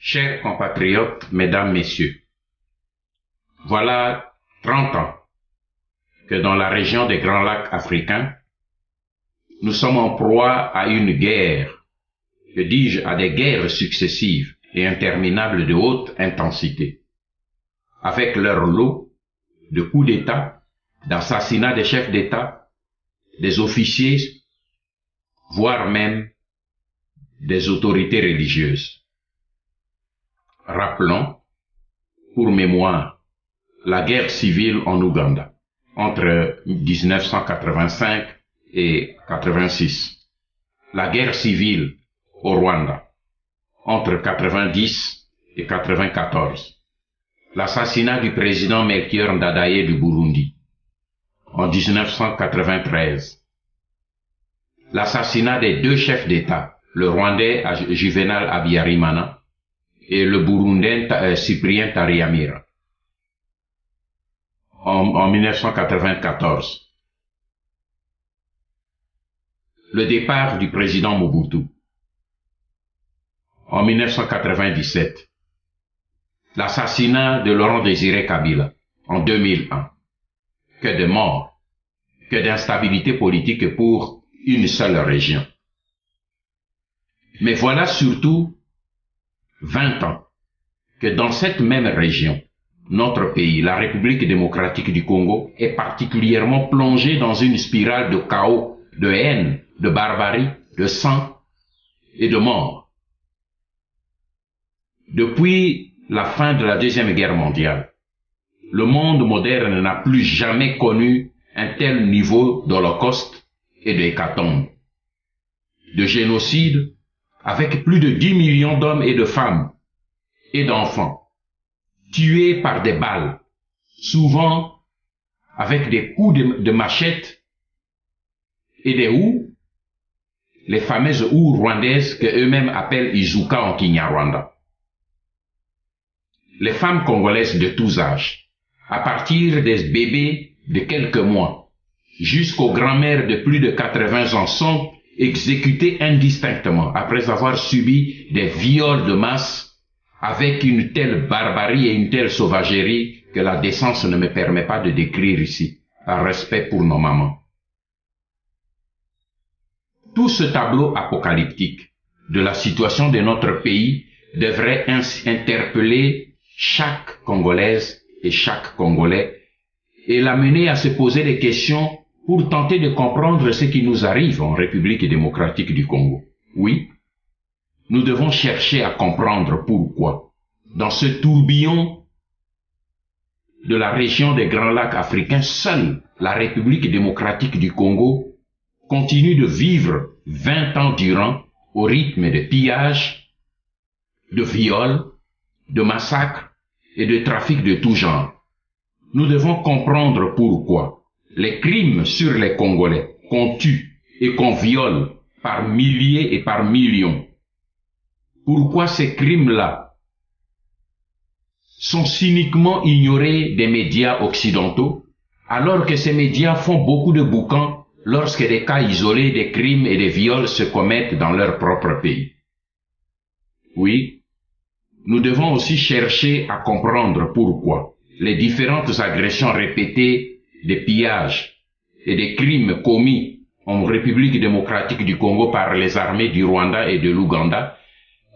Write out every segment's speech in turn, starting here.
Chers compatriotes, mesdames, messieurs, voilà 30 ans que dans la région des Grands Lacs africains, nous sommes en proie à une guerre, que dis-je, à des guerres successives et interminables de haute intensité, avec leur lot de coups d'État, d'assassinats des chefs d'État, des officiers, voire même des autorités religieuses. Rappelons, pour mémoire, la guerre civile en Ouganda, entre 1985 et 86. La guerre civile au Rwanda, entre 90 et 94. L'assassinat du président Melchior Ndadaye du Burundi, en 1993. L'assassinat des deux chefs d'État, le Rwandais Juvenal Habyarimana et le Burundais Cyprien Taryamira, en 1994. Le départ du président Mobutu, en 1997. L'assassinat de Laurent Désiré Kabila, en 2001. Que de morts, que d'instabilité politique pour une seule région. Mais voilà surtout 20 ans que dans cette même région, notre pays, la République démocratique du Congo, est particulièrement plongé dans une spirale de chaos, de haine, de barbarie, de sang et de mort. Depuis la fin de la Deuxième Guerre mondiale, le monde moderne n'a plus jamais connu un tel niveau d'holocauste et d'hécatombe, de génocide, avec plus de 10 millions d'hommes et de femmes et d'enfants, tués par des balles, souvent avec des coups de machette et des houes, les fameuses houes rwandaises que eux-mêmes appellent Izuka en Kinyarwanda. Les femmes congolaises de tous âges, à partir des bébés de quelques mois, jusqu'aux grands-mères de plus de 80 ans, sont exécutées indistinctement après avoir subi des viols de masse avec une telle barbarie et une telle sauvagerie que la décence ne me permet pas de décrire ici, par respect pour nos mamans. Tout ce tableau apocalyptique de la situation de notre pays devrait interpeller chaque Congolaise et chaque Congolais et l'amener à se poser des questions pour tenter de comprendre ce qui nous arrive en République démocratique du Congo. Oui, nous devons chercher à comprendre pourquoi, dans ce tourbillon de la région des Grands Lacs africains, seule la République démocratique du Congo continue de vivre 20 ans durant au rythme de pillages, de viols, de massacres et de trafic de tout genre. Nous devons comprendre pourquoi les crimes sur les Congolais qu'on tue et qu'on viole par milliers et par millions, pourquoi ces crimes-là sont cyniquement ignorés des médias occidentaux, alors que ces médias font beaucoup de boucans lorsque des cas isolés des crimes et des viols se commettent dans leur propre pays. Oui, nous devons aussi chercher à comprendre pourquoi les différentes agressions répétées des pillages et des crimes commis en République démocratique du Congo par les armées du Rwanda et de l'Ouganda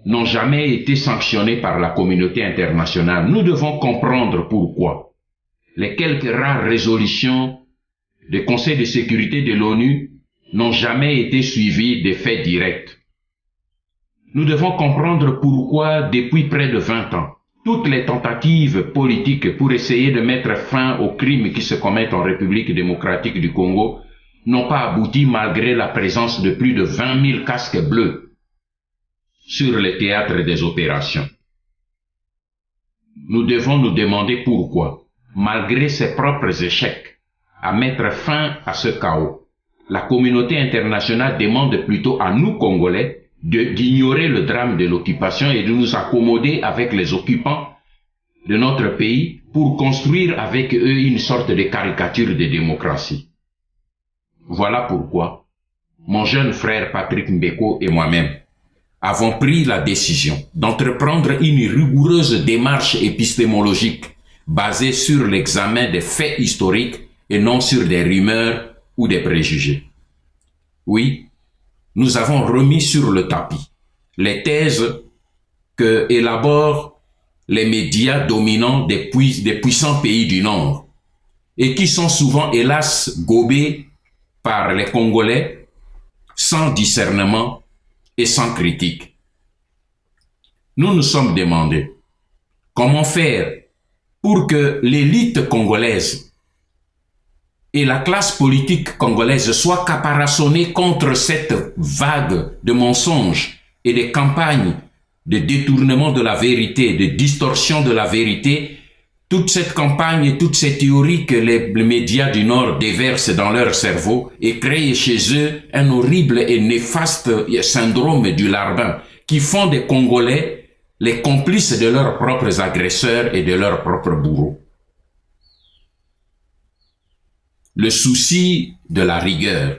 n'ont jamais été sanctionnées par la communauté internationale. Nous devons comprendre pourquoi les quelques rares résolutions du Conseil de sécurité de l'ONU n'ont jamais été suivies de faits directs. Nous devons comprendre pourquoi, depuis près de 20 ans, toutes les tentatives politiques pour essayer de mettre fin aux crimes qui se commettent en République démocratique du Congo n'ont pas abouti malgré la présence de plus de 20 000 casques bleus sur le théâtre des opérations. Nous devons nous demander pourquoi, malgré ses propres échecs à mettre fin à ce chaos, la communauté internationale demande plutôt à nous Congolais d'ignorer le drame de l'occupation et de nous accommoder avec les occupants de notre pays pour construire avec eux une sorte de caricature de démocratie. Voilà pourquoi mon jeune frère Patrick Mbeko et moi-même, avons pris la décision d'entreprendre une rigoureuse démarche épistémologique basée sur l'examen des faits historiques et non sur des rumeurs ou des préjugés. Oui, nous avons remis sur le tapis les thèses que élaborent les médias dominants des puissants pays du Nord et qui sont souvent, hélas, gobés par les Congolais sans discernement et sans critique. Nous nous sommes demandé comment faire pour que l'élite congolaise et la classe politique congolaise soient caparaçonnés contre cette vague de mensonges et de campagnes de détournement de la vérité, de distorsion de la vérité, toute cette campagne et toutes ces théories que les médias du Nord déversent dans leur cerveau et créent chez eux un horrible et néfaste syndrome du larbin qui font des Congolais les complices de leurs propres agresseurs et de leurs propres bourreaux. Le souci de la rigueur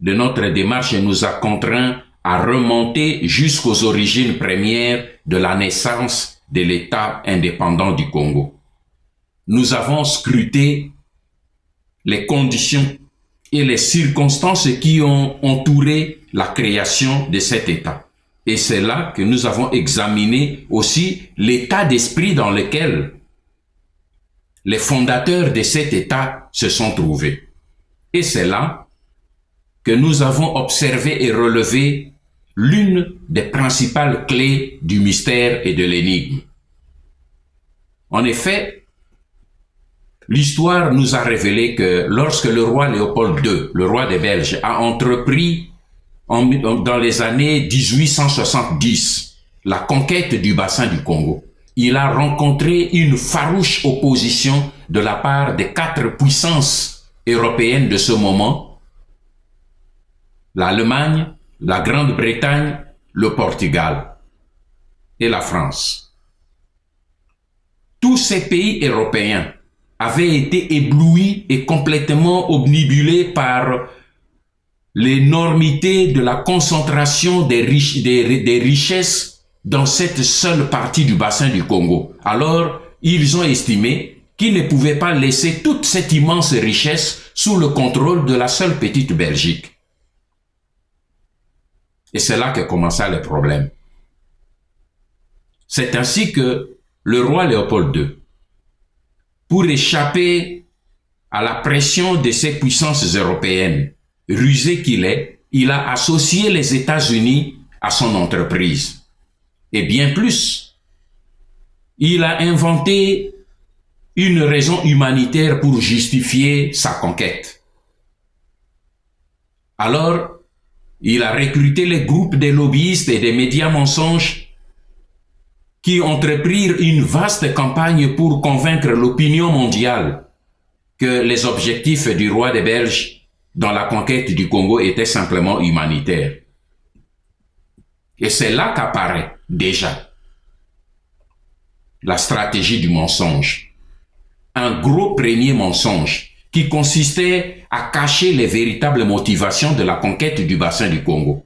de notre démarche nous a contraints à remonter jusqu'aux origines premières de la naissance de l'État indépendant du Congo. Nous avons scruté les conditions et les circonstances qui ont entouré la création de cet État. Et c'est là que nous avons examiné aussi l'état d'esprit dans lequel les fondateurs de cet État se sont trouvés. Et c'est là que nous avons observé et relevé l'une des principales clés du mystère et de l'énigme. En effet, l'histoire nous a révélé que lorsque le roi Léopold II, le roi des Belges, a entrepris dans les années 1870 la conquête du bassin du Congo, il a rencontré une farouche opposition de la part des 4 puissances européennes de ce moment, l'Allemagne, la Grande-Bretagne, le Portugal et la France. Tous ces pays européens avaient été éblouis et complètement obnubilés par l'énormité de la concentration des richesses dans cette seule partie du bassin du Congo. Alors, ils ont estimé qu'ils ne pouvaient pas laisser toute cette immense richesse sous le contrôle de la seule petite Belgique. Et c'est là que commença le problème. C'est ainsi que le roi Léopold II, pour échapper à la pression de ces puissances européennes, rusé qu'il est, il a associé les États-Unis à son entreprise. Et bien plus, il a inventé une raison humanitaire pour justifier sa conquête. Alors, il a recruté les groupes des lobbyistes et des médias mensonges qui entreprirent une vaste campagne pour convaincre l'opinion mondiale que les objectifs du roi des Belges dans la conquête du Congo étaient simplement humanitaires. Et c'est là qu'apparaît déjà la stratégie du mensonge. Un gros premier mensonge qui consistait à cacher les véritables motivations de la conquête du bassin du Congo.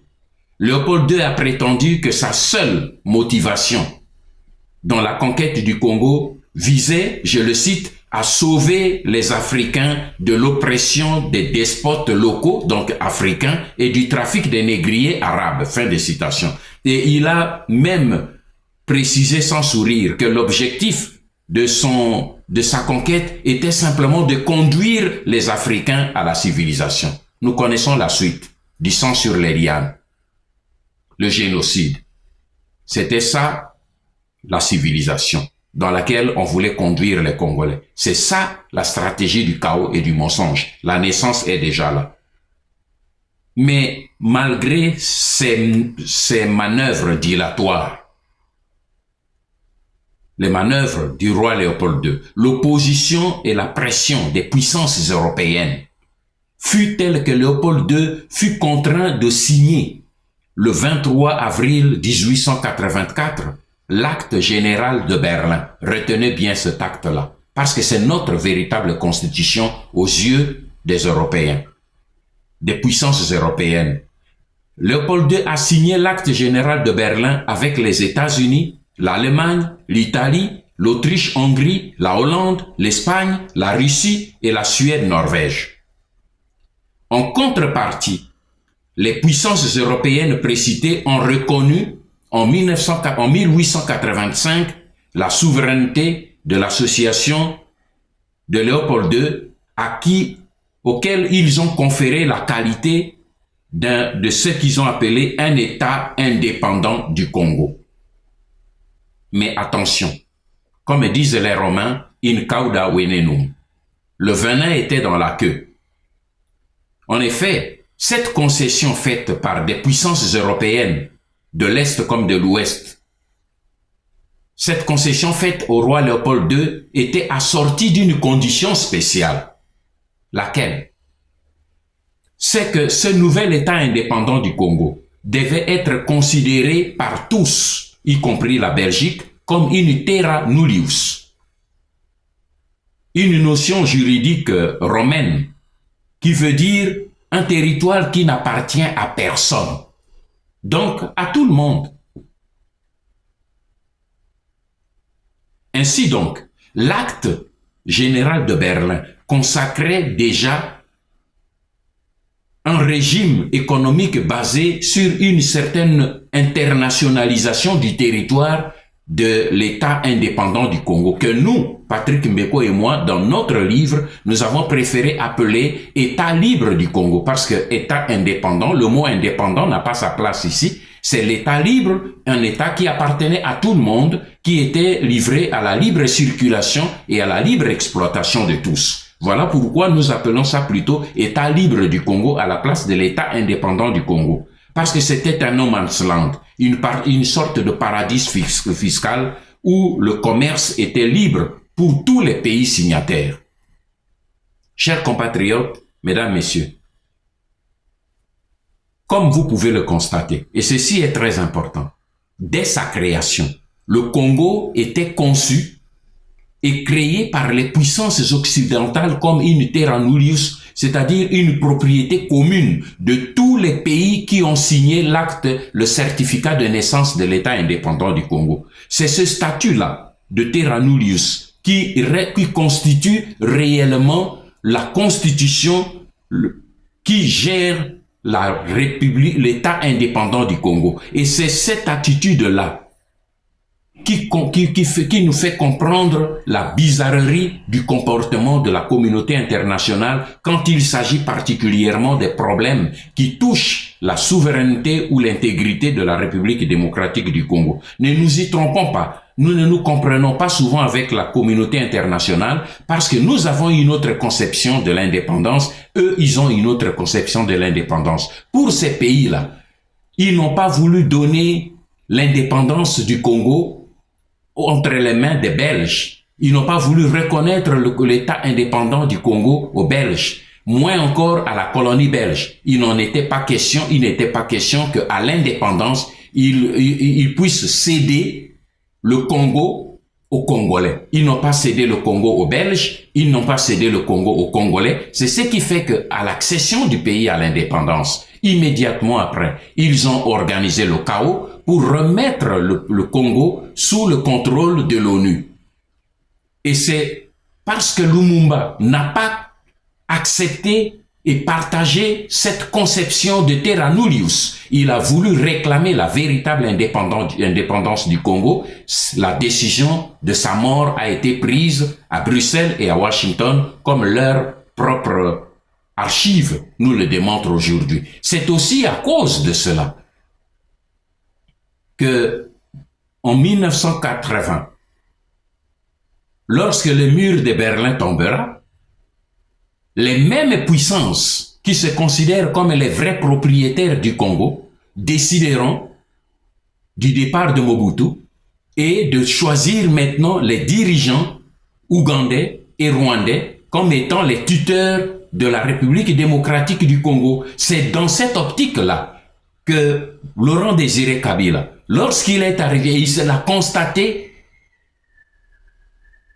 Léopold II a prétendu que sa seule motivation dans la conquête du Congo visait, je le cite, à sauver les Africains de l'oppression des despotes locaux, donc africains, et du trafic des négriers arabes. Fin de citation. Et il a même précisé sans sourire que l'objectif de sa conquête était simplement de conduire les Africains à la civilisation. Nous connaissons la suite, du sang sur les lianes, le génocide. C'était ça, la civilisation dans laquelle on voulait conduire les Congolais. C'est ça la stratégie du chaos et du mensonge. La naissance est déjà là. Mais malgré ces manœuvres dilatoires, les manœuvres du roi Léopold II, l'opposition et la pression des puissances européennes fut telle que Léopold II fut contraint de signer le 23 avril 1884 l'acte général de Berlin. Retenez bien cet acte-là, parce que c'est notre véritable constitution aux yeux des Européens, des puissances européennes. Léopold II a signé l'acte général de Berlin avec les États-Unis, l'Allemagne, l'Italie, l'Autriche-Hongrie, la Hollande, l'Espagne, la Russie et la Suède-Norvège. En contrepartie, les puissances européennes précitées ont reconnu en 1885 la souveraineté de l'association de Léopold II auquel ils ont conféré la qualité de ce qu'ils ont appelé un État indépendant du Congo. Mais attention, comme disent les Romains, in cauda venenum, le venin était dans la queue. En effet, cette concession faite par des puissances européennes, de l'Est comme de l'Ouest, cette concession faite au roi Léopold II était assortie d'une condition spéciale. Laquelle? C'est que ce nouvel État indépendant du Congo devait être considéré par tous, y compris la Belgique, comme une terra nullius, une notion juridique romaine qui veut dire un territoire qui n'appartient à personne, donc à tout le monde. Ainsi donc, l'acte général de Berlin consacrait déjà un régime économique basé sur une certaine internationalisation du territoire de l'État indépendant du Congo, que nous, Patrick Mbeko et moi, dans notre livre, nous avons préféré appeler État libre du Congo, parce que État indépendant, le mot indépendant n'a pas sa place ici, c'est l'État libre, un État qui appartenait à tout le monde, qui était livré à la libre circulation et à la libre exploitation de tous. Voilà pourquoi nous appelons ça plutôt État libre du Congo à la place de l'État indépendant du Congo. Parce que c'était un no man's land, une sorte de paradis fiscal où le commerce était libre pour tous les pays signataires. Chers compatriotes, mesdames, messieurs, comme vous pouvez le constater, et ceci est très important, dès sa création, le Congo était conçu et créé par les puissances occidentales comme une terra nullius, c'est-à-dire une propriété commune de tous les pays qui ont signé l'acte, le certificat de naissance de l'État indépendant du Congo. C'est ce statut-là de terra nullius qui constitue réellement la constitution qui gère la République, l'État indépendant du Congo. Et c'est cette attitude-là qui nous fait comprendre la bizarrerie du comportement de la communauté internationale quand il s'agit particulièrement des problèmes qui touchent la souveraineté ou l'intégrité de la République démocratique du Congo. Ne nous y trompons pas. Nous ne nous comprenons pas souvent avec la communauté internationale parce que nous avons une autre conception de l'indépendance. Eux, ils ont une autre conception de l'indépendance. Pour ces pays-là, ils n'ont pas voulu donner l'indépendance du Congo entre les mains des Belges. Ils n'ont pas voulu reconnaître l'État indépendant du Congo aux Belges, moins encore à la colonie belge. Il n'était pas question qu'à l'indépendance, ils puissent céder le Congo aux Congolais. Ils n'ont pas cédé le Congo aux Belges, ils n'ont pas cédé le Congo aux Congolais. C'est ce qui fait qu'à l'accession du pays à l'indépendance, immédiatement après, ils ont organisé le chaos pour remettre le Congo sous le contrôle de l'ONU. Et c'est parce que Lumumba n'a pas accepté et partagé cette conception de terra nullius. Il a voulu réclamer la véritable indépendance du Congo. La décision de sa mort a été prise à Bruxelles et à Washington comme leur propre archive nous le démontre aujourd'hui. C'est aussi à cause de cela que en 1980, lorsque le mur de Berlin tombera, les mêmes puissances qui se considèrent comme les vrais propriétaires du Congo décideront du départ de Mobutu et de choisir maintenant les dirigeants ougandais et rwandais comme étant les tuteurs de la République démocratique du Congo. C'est dans cette optique-là que Laurent Désiré Kabila, lorsqu'il est arrivé, il a constaté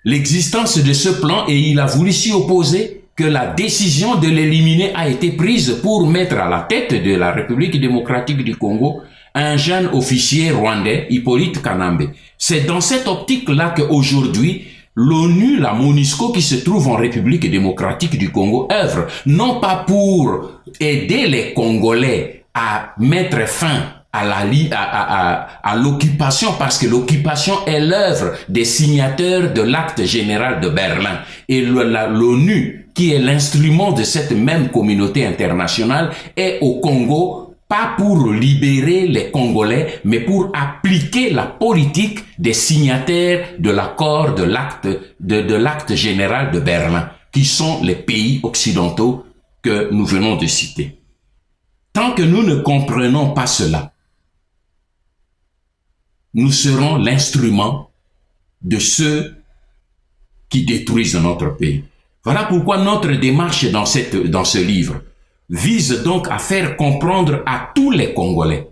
l'existence de ce plan et il a voulu s'y opposer, que la décision de l'éliminer a été prise pour mettre à la tête de la République démocratique du Congo un jeune officier rwandais, Hippolyte Kanambe. C'est dans cette optique-là qu'aujourd'hui, l'ONU, la MONUSCO, qui se trouve en République démocratique du Congo, œuvre non pas pour aider les Congolais à mettre fin à l'occupation, parce que l'occupation est l'œuvre des signataires de l'acte général de Berlin. Et l'ONU, qui est l'instrument de cette même communauté internationale, est au Congo pas pour libérer les Congolais, mais pour appliquer la politique des signataires de l'accord de l'acte général de Berlin, qui sont les pays occidentaux que nous venons de citer. Tant que nous ne comprenons pas cela, nous serons l'instrument de ceux qui détruisent notre pays. Voilà pourquoi notre démarche dans ce livre vise donc à faire comprendre à tous les Congolais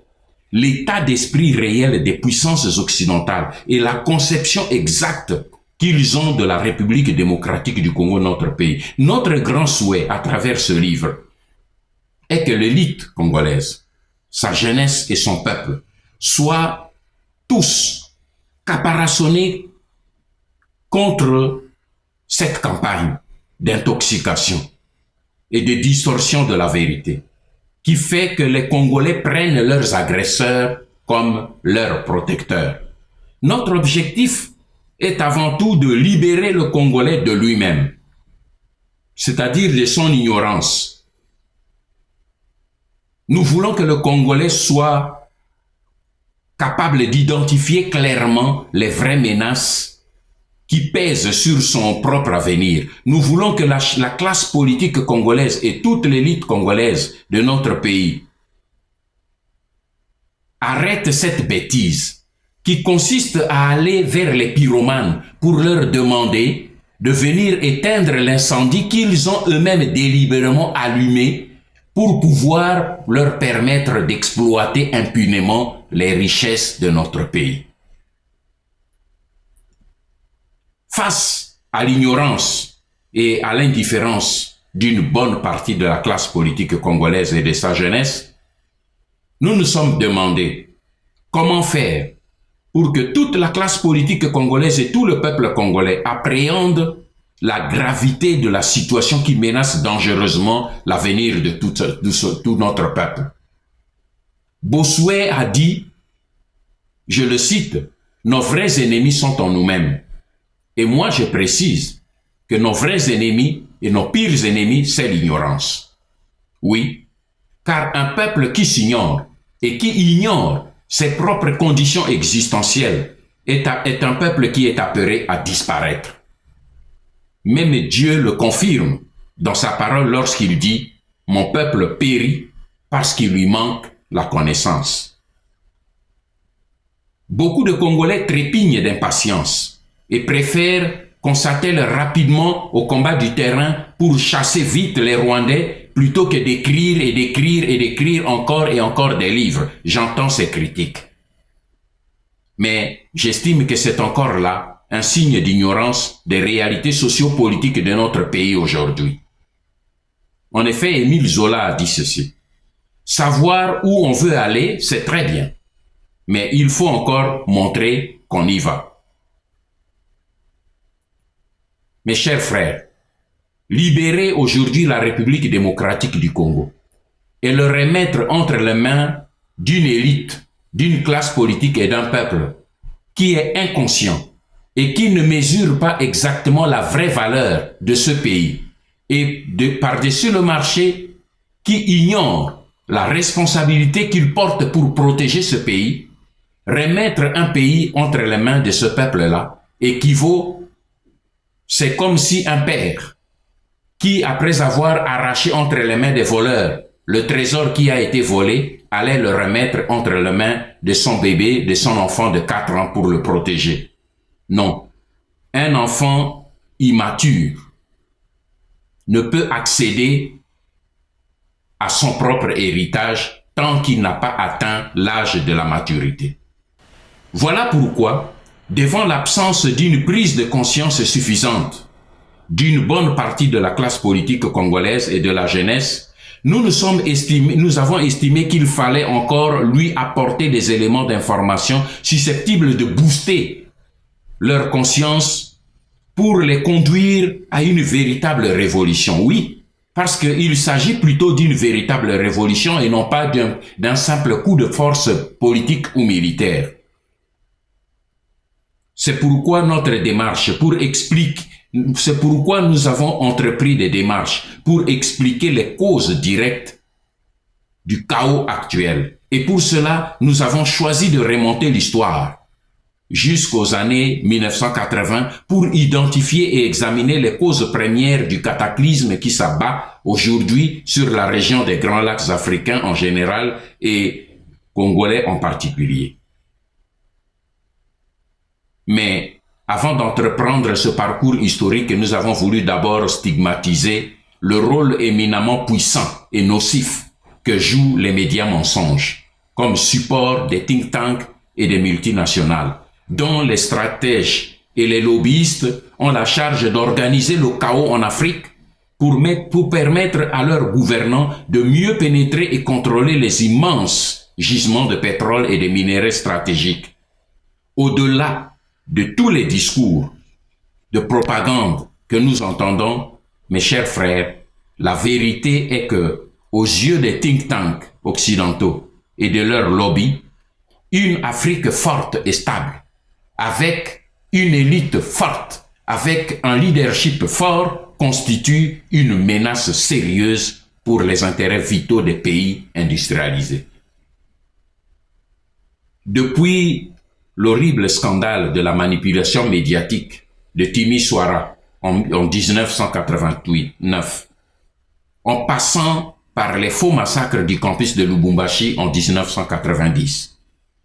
l'état d'esprit réel des puissances occidentales et la conception exacte qu'ils ont de la République démocratique du Congo, notre pays. Notre grand souhait à travers ce livre est que l'élite congolaise, sa jeunesse et son peuple soient tous caparaçonnés contre cette campagne d'intoxication et de distorsion de la vérité, qui fait que les Congolais prennent leurs agresseurs comme leurs protecteurs. Notre objectif est avant tout de libérer le Congolais de lui-même, c'est-à-dire de son ignorance. Nous voulons que le Congolais soit capable d'identifier clairement les vraies menaces qui pèsent sur son propre avenir. Nous voulons que la classe politique congolaise et toute l'élite congolaise de notre pays arrête cette bêtise qui consiste à aller vers les pyromanes pour leur demander de venir éteindre l'incendie qu'ils ont eux-mêmes délibérément allumé pour pouvoir leur permettre d'exploiter impunément les richesses de notre pays. Face à l'ignorance et à l'indifférence d'une bonne partie de la classe politique congolaise et de sa jeunesse, nous nous sommes demandé comment faire pour que toute la classe politique congolaise et tout le peuple congolais appréhendent la gravité de la situation qui menace dangereusement l'avenir de tout notre peuple. Bossuet a dit, je le cite, « Nos vrais ennemis sont en nous-mêmes ». Et moi, je précise que nos vrais ennemis et nos pires ennemis, c'est l'ignorance. Oui, car un peuple qui s'ignore et qui ignore ses propres conditions existentielles est un peuple qui est appelé à disparaître. Même Dieu le confirme dans sa parole lorsqu'il dit « Mon peuple périt parce qu'il lui manque la connaissance ». Beaucoup de Congolais trépignent d'impatience et préfèrent qu'on s'attelle rapidement au combat du terrain pour chasser vite les Rwandais plutôt que d'écrire et d'écrire et d'écrire encore et encore des livres. J'entends ces critiques. Mais j'estime que c'est encore là un signe d'ignorance des réalités sociopolitiques de notre pays aujourd'hui. En effet, Émile Zola a dit ceci. Savoir où on veut aller, c'est très bien. Mais il faut encore montrer qu'on y va. Mes chers frères, libérer aujourd'hui la République démocratique du Congo et le remettre entre les mains d'une élite, d'une classe politique et d'un peuple qui est inconscient et qui ne mesure pas exactement la vraie valeur de ce pays et par-dessus le marché qui ignore la responsabilité qu'il porte pour protéger ce pays, remettre un pays entre les mains de ce peuple-là équivaut. C'est comme si un père qui, après avoir arraché entre les mains des voleurs le trésor qui a été volé, allait le remettre entre les mains de son bébé, de son enfant de 4 ans pour le protéger. Non, un enfant immature ne peut accéder à son propre héritage tant qu'il n'a pas atteint l'âge de la maturité. Voilà pourquoi, devant l'absence d'une prise de conscience suffisante d'une bonne partie de la classe politique congolaise et de la jeunesse, nous avons estimé qu'il fallait encore lui apporter des éléments d'information susceptibles de booster leur conscience pour les conduire à une véritable révolution. Oui, parce qu'il s'agit plutôt d'une véritable révolution et non pas d'un simple coup de force politique ou militaire. C'est pourquoi notre démarche, c'est pourquoi nous avons entrepris des démarches pour expliquer les causes directes du chaos actuel. Et pour cela, nous avons choisi de remonter l'histoire jusqu'aux années 1980 pour identifier et examiner les causes premières du cataclysme qui s'abat aujourd'hui sur la région des Grands Lacs africains en général et congolais en particulier. Mais avant d'entreprendre ce parcours historique, nous avons voulu d'abord stigmatiser le rôle éminemment puissant et nocif que jouent les médias mensonges comme support des think tanks et des multinationales, dont les stratèges et les lobbyistes ont la charge d'organiser le chaos en Afrique pour permettre à leurs gouvernants de mieux pénétrer et contrôler les immenses gisements de pétrole et de minerais stratégiques. Au-delà de tous les discours de propagande que nous entendons, mes chers frères, la vérité est que, aux yeux des think tanks occidentaux et de leurs lobbies, une Afrique forte et stable, avec une élite forte, avec un leadership fort, constitue une menace sérieuse pour les intérêts vitaux des pays industrialisés. Depuis l'horrible scandale de la manipulation médiatique de Timisoara en 1989, en passant par les faux massacres du campus de Lubumbashi en 1990,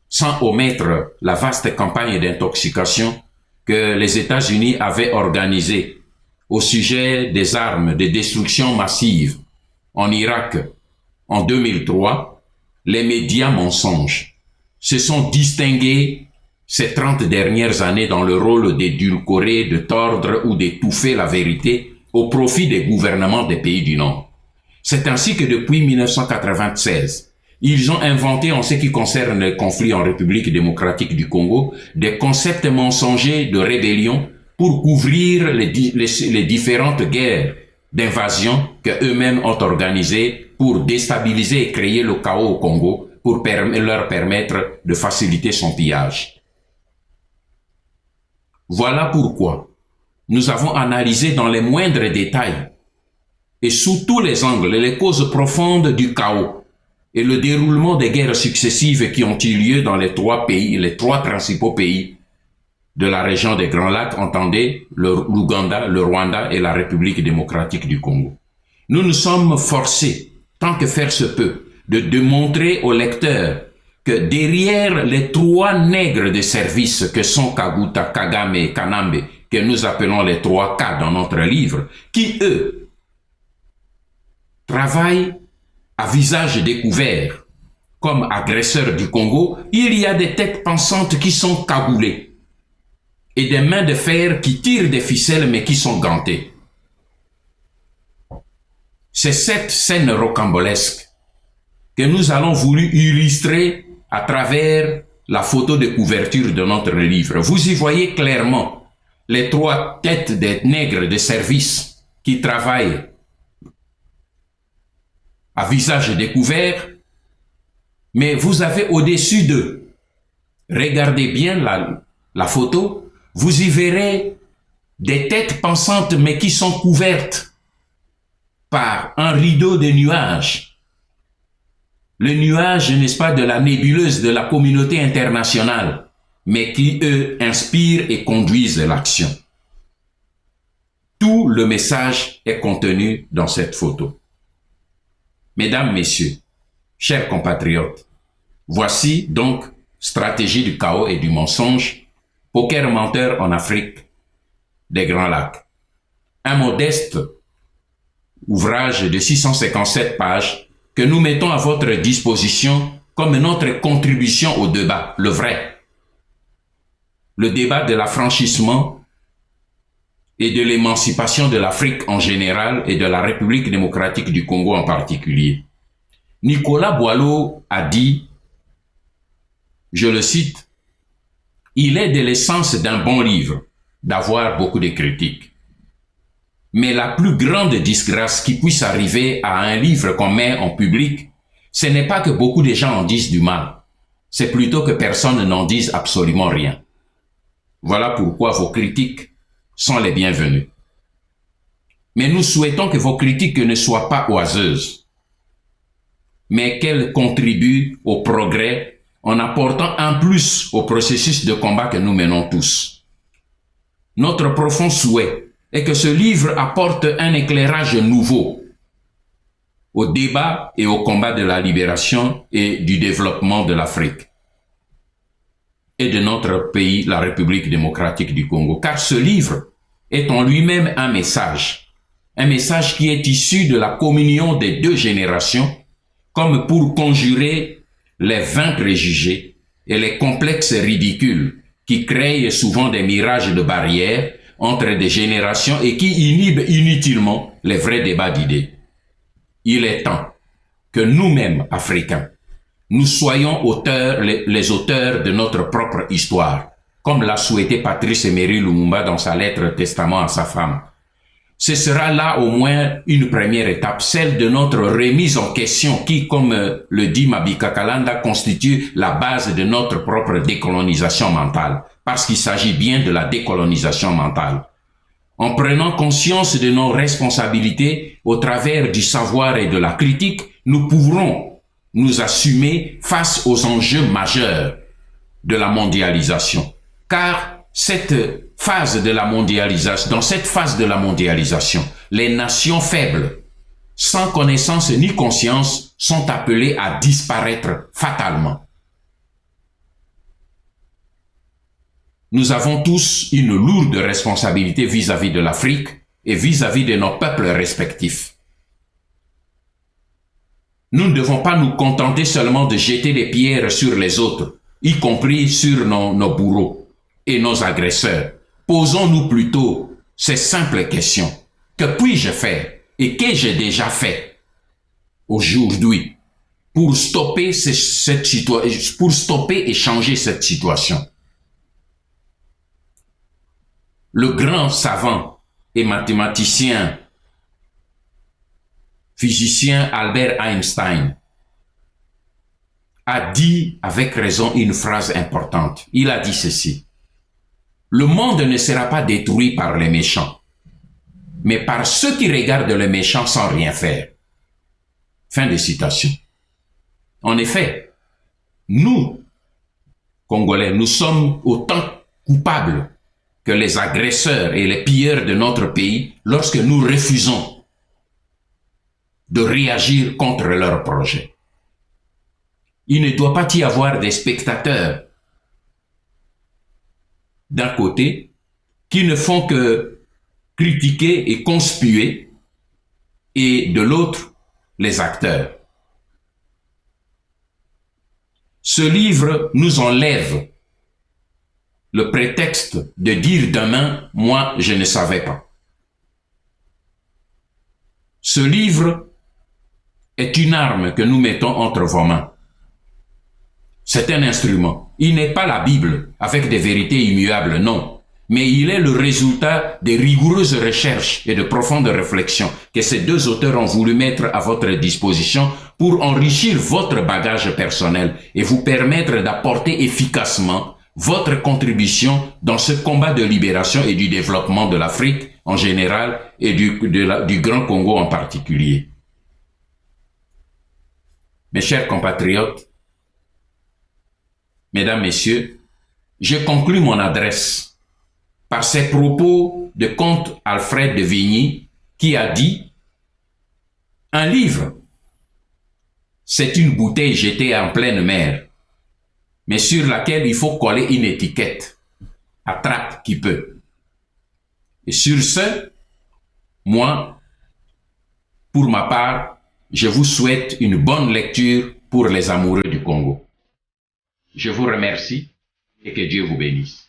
sans omettre la vaste campagne d'intoxication que les États-Unis avaient organisée au sujet des armes de destruction massive en Irak en 2003, les médias mensonges se sont distingués ces 30 dernières années dans le rôle d'édulcorer, de tordre ou d'étouffer la vérité au profit des gouvernements des pays du Nord. C'est ainsi que depuis 1996, ils ont inventé en ce qui concerne les conflits en République démocratique du Congo des concepts mensongers de rébellion pour couvrir les différentes guerres d'invasion qu'eux-mêmes ont organisées pour déstabiliser et créer le chaos au Congo pour leur permettre de faciliter son pillage. Voilà pourquoi nous avons analysé dans les moindres détails et sous tous les angles les causes profondes du chaos et le déroulement des guerres successives qui ont eu lieu dans les trois principaux pays de la région des Grands Lacs, entendez, l'Ouganda, le Rwanda et la République démocratique du Congo. Nous nous sommes forcés, tant que faire se peut, de démontrer aux lecteurs que derrière les trois nègres de service que sont Kaguta, Kagame et Kanambe, que nous appelons les 3 K dans notre livre, qui, eux, travaillent à visage découvert comme agresseurs du Congo, il y a des têtes pensantes qui sont cagoulées et des mains de fer qui tirent des ficelles mais qui sont gantées. C'est cette scène rocambolesque que nous allons voulu illustrer à travers la photo de couverture de notre livre. Vous y voyez clairement les 3 têtes des nègres de service qui travaillent à visage découvert, mais vous avez au-dessus d'eux, regardez bien la photo, vous y verrez des têtes pensantes mais qui sont couvertes par un rideau de nuages. Le nuage, n'est-ce pas, de la nébuleuse de la communauté internationale, mais qui, eux, inspirent et conduisent l'action. Tout le message est contenu dans cette photo. Mesdames, Messieurs, chers compatriotes, voici donc Stratégie du chaos et du mensonge, poker menteur en Afrique des Grands Lacs. Un modeste ouvrage de 657 pages que nous mettons à votre disposition comme notre contribution au débat, le vrai. Le débat de l'affranchissement et de l'émancipation de l'Afrique en général et de la République démocratique du Congo en particulier. Nicolas Boileau a dit, je le cite, « Il est de l'essence d'un bon livre d'avoir beaucoup de critiques. Mais la plus grande disgrâce qui puisse arriver à un livre qu'on met en public, ce n'est pas que beaucoup de gens en disent du mal, c'est plutôt que personne n'en dise absolument rien. Voilà pourquoi vos critiques sont les bienvenues. Mais nous souhaitons que vos critiques ne soient pas oiseuses, mais qu'elles contribuent au progrès en apportant un plus au processus de combat que nous menons tous. Notre profond souhait est que ce livre apporte un éclairage nouveau au débat et au combat de la libération et du développement de l'Afrique et de notre pays, la République démocratique du Congo. Car ce livre est en lui-même un message qui est issu de la communion des deux générations, comme pour conjurer les vains préjugés et les complexes ridicules qui créent souvent des mirages de barrières entre des générations et qui inhibent inutilement les vrais débats d'idées. Il est temps que nous-mêmes, Africains, nous soyons les auteurs de notre propre histoire, comme l'a souhaité Patrice Emery Lumumba dans sa lettre testament à sa femme. Ce sera là au moins une première étape, celle de notre remise en question qui, comme le dit Mabika Kalanda, constitue la base de notre propre décolonisation mentale, parce qu'il s'agit bien de la décolonisation mentale. En prenant conscience de nos responsabilités au travers du savoir et de la critique, nous pourrons nous assumer face aux enjeux majeurs de la mondialisation. Car dans cette phase de la mondialisation, les nations faibles, sans connaissance ni conscience, sont appelées à disparaître fatalement. Nous avons tous une lourde responsabilité vis-à-vis de l'Afrique et vis-à-vis de nos peuples respectifs. Nous ne devons pas nous contenter seulement de jeter des pierres sur les autres, y compris sur nos bourreaux et nos agresseurs. Posons-nous plutôt ces simples questions. Que puis-je faire et qu'ai-je déjà fait aujourd'hui pour stopper et changer cette situation? Le grand savant et mathématicien, physicien Albert Einstein a dit avec raison une phrase importante. Il a dit ceci: le monde ne sera pas détruit par les méchants, mais par ceux qui regardent le méchant sans rien faire. Fin de citation. En effet, nous, Congolais, nous sommes autant coupables que les agresseurs et les pilleurs de notre pays lorsque nous refusons de réagir contre leurs projets. Il ne doit pas y avoir des spectateurs d'un côté qui ne font que critiquer et conspuer, et de l'autre, les acteurs. Ce livre nous enlève le prétexte de dire demain, moi, je ne savais pas. Ce livre est une arme que nous mettons entre vos mains. C'est un instrument. Il n'est pas la Bible avec des vérités immuables, non. Mais il est le résultat de rigoureuses recherches et de profondes réflexions que ces deux auteurs ont voulu mettre à votre disposition pour enrichir votre bagage personnel et vous permettre d'apporter efficacement votre contribution dans ce combat de libération et du développement de l'Afrique en général et du Grand Congo en particulier. Mes chers compatriotes, mesdames, messieurs, je conclus mon adresse par ces propos de comte Alfred de Vigny qui a dit « Un livre, c'est une bouteille jetée en pleine mer, mais sur laquelle il faut coller une étiquette, attrape qui peut. » Et sur ce, moi, pour ma part, je vous souhaite une bonne lecture pour les amoureux du Congo. Je vous remercie et que Dieu vous bénisse.